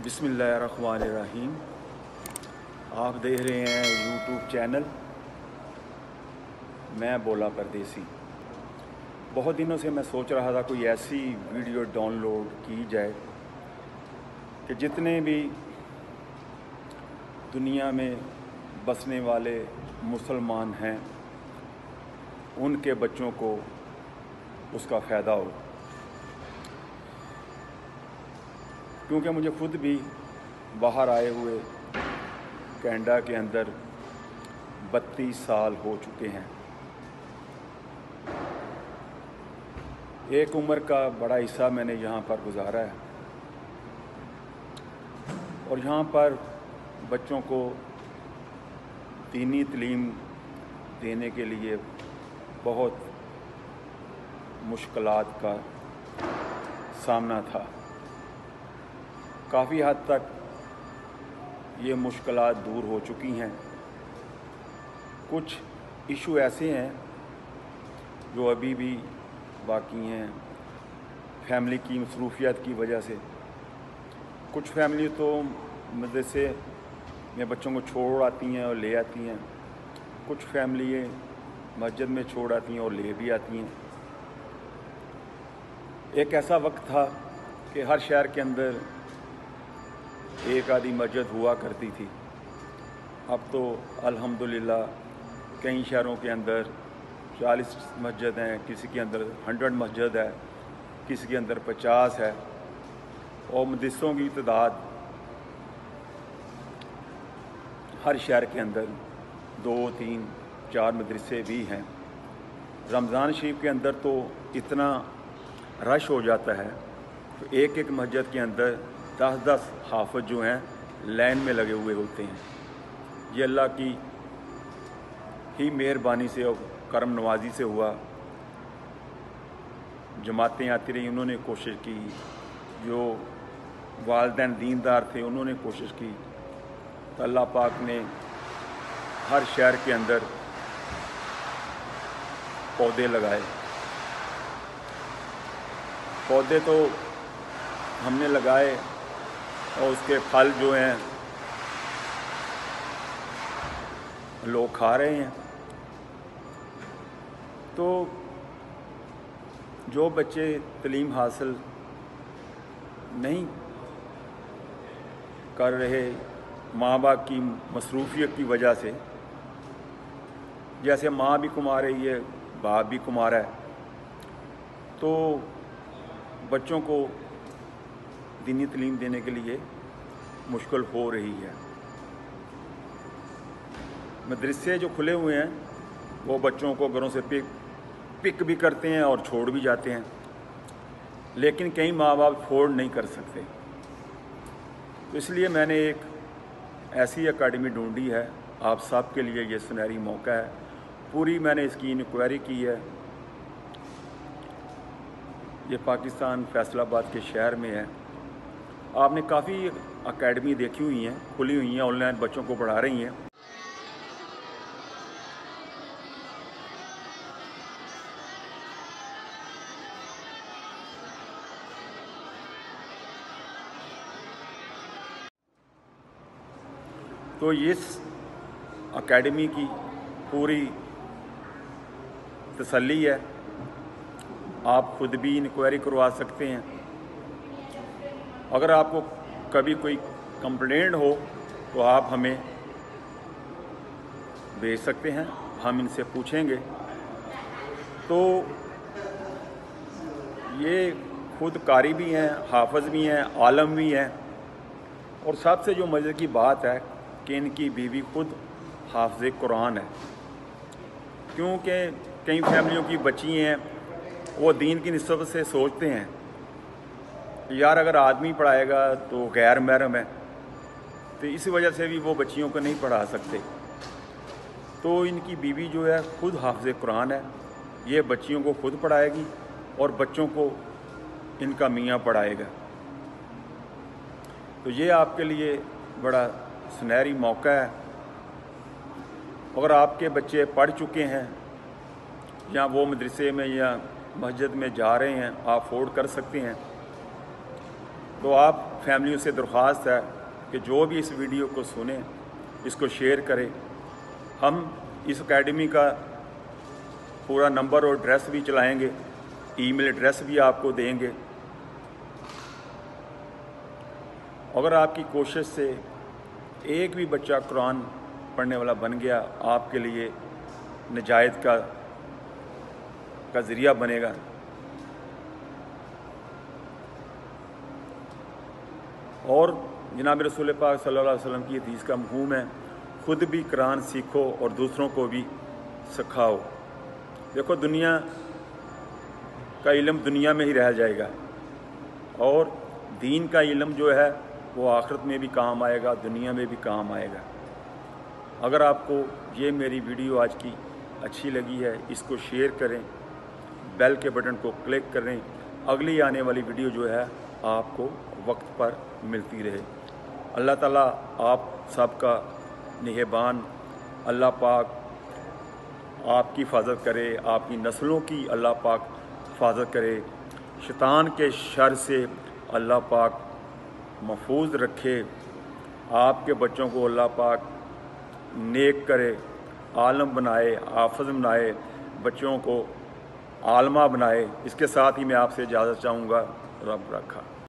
बिस्मिल्लाहिर्रहमानिर्रहीम। आप देख रहे हैं यूट्यूब चैनल मैं बोला परदेसी। बहुत दिनों से मैं सोच रहा था कोई ऐसी वीडियो डाउनलोड की जाए कि जितने भी दुनिया में बसने वाले मुसलमान हैं उनके बच्चों को उसका फ़ायदा हो, क्योंकि मुझे ख़ुद भी बाहर आए हुए कनाडा के अंदर 32 साल हो चुके हैं। एक उम्र का बड़ा हिस्सा मैंने यहाँ पर गुजारा है और यहाँ पर बच्चों को दीनी तालीम देने के लिए बहुत मुश्किलात का सामना था। काफ़ी हद तक ये मुश्किलात दूर हो चुकी हैं। कुछ इशू ऐसे हैं जो अभी भी बाकी हैं फैमिली की मसरूफियत की वजह से। कुछ फैमिली तो मदरसे में बच्चों को छोड़ आती हैं और ले आती हैं, कुछ फैमिली मस्जिद में छोड़ आती हैं और ले भी आती हैं। एक ऐसा वक्त था कि हर शहर के अंदर एक आधी मस्जिद हुआ करती थी। अब तो अल्हम्दुलिल्लाह कई शहरों के अंदर 40 मस्जिद हैं, किसी के अंदर 100 मस्जिद है, किसी के अंदर 50 है और मदरसों की तादाद हर शहर के अंदर 2, 3, 4 मदरसे भी हैं। रमज़ान शरीफ के अंदर तो इतना रश हो जाता है तो एक एक मस्जिद के अंदर 10-10 हाफ़िज़ जो हैं लाइन में लगे हुए होते हैं। ये अल्लाह की ही मेहरबानी से और करम नवाजी से हुआ। जमातें आती रही, उन्होंने कोशिश की, जो वालिदैन दीनदार थे उन्होंने कोशिश की, तो अल्लाह पाक ने हर शहर के अंदर पौधे लगाए। पौधे तो हमने लगाए और उसके फल जो हैं लोग खा रहे हैं। तो जो बच्चे तालीम हासिल नहीं कर रहे माँ बाप की मसरूफियत की वजह से, जैसे माँ भी कमा रही है बाप भी कमा रहा है, तो बच्चों को दीनी तालीम देने के लिए मुश्किल हो रही है। मदरसे जो खुले हुए हैं वो बच्चों को घरों से पिक भी करते हैं और छोड़ भी जाते हैं, लेकिन कई माँ बाप अफोर्ड नहीं कर सकते। तो इसलिए मैंने एक ऐसी एकेडमी ढूंढी है। आप सब के लिए ये सुनहरी मौका है। पूरी मैंने इसकी इंक्वायरी की है। ये पाकिस्तान फैसलाबाद के शहर में है। आपने काफ़ी एकेडमी देखी हुई हैं, खुली हुई हैं, ऑनलाइन बच्चों को पढ़ा रही हैं। तो इस एकेडमी की पूरी तसल्ली है, आप खुद भी इंक्वायरी करवा सकते हैं। अगर आपको कभी कोई कंप्लेंट हो तो आप हमें भेज सकते हैं, हम इनसे पूछेंगे। तो ये खुद कारी भी हैं, हाफिज़ भी हैं, आलम भी हैं, और सबसे जो मज़े की बात है कि इनकी बीवी खुद हाफ़िज़ कुरान है। क्योंकि कई फैमिलियों की बच्ची हैं वो दीन की निस्बत से सोचते हैं यार अगर आदमी पढ़ाएगा तो गैर महरम है, तो इस वजह से भी वो बच्चियों को नहीं पढ़ा सकते। तो इनकी बीवी जो है खुद हाफ़िज़ कुरान है, ये बच्चियों को खुद पढ़ाएगी और बच्चों को इनका मियाँ पढ़ाएगा। तो ये आपके लिए बड़ा सुनहरी मौका है। अगर आपके बच्चे पढ़ चुके हैं या वो मदरसे में या मस्जिद में जा रहे हैं, आप अफोर्ड कर सकते हैं, تو آپ فیملیوں سے درخواست ہے کہ جو بھی اس ویڈیو کو سنیں اس کو شیئر کریں. ہم اس اکیڈمی کا پورا نمبر اور ایڈریس بھی چلائیں گے، ای میل ایڈریس بھی آپ کو دیں گے. اگر آپ کی کوشش سے ایک بھی بچہ قرآن پڑھنے والا بن گیا، آپ کے لیے نجات کا ذریعہ بنے گا. اور جناب رسول پاک صلی اللہ علیہ وسلم کی حدیث کا مفہوم ہے، خود بھی قرآن سیکھو اور دوسروں کو بھی سکھاؤ. دیکھو، دنیا کا علم دنیا میں ہی رہ جائے گا، اور دین کا علم جو ہے وہ آخرت میں بھی کام آئے گا، دنیا میں بھی کام آئے گا. اگر آپ کو یہ میری ویڈیو آج کی اچھی لگی ہے، اس کو شیئر کریں، بیل کے بٹن کو کلک کریں. اگلی آنے والی ویڈیو جو ہے آپ کو وقت پر ملتی رہے. اللہ تعالیٰ آپ سب کا نگہبان. اللہ پاک آپ کی حفاظت کرے، آپ کی نسلوں کی اللہ پاک حفاظت کرے. شیطان کے شر سے اللہ پاک محفوظ رکھے. آپ کے بچوں کو اللہ پاک نیک کرے، عالم بنائے، حافظ بنائے، بچوں کو عالمہ بنائے. اس کے ساتھ ہی میں آپ سے اجازت چاہوں گا. رب رکھا.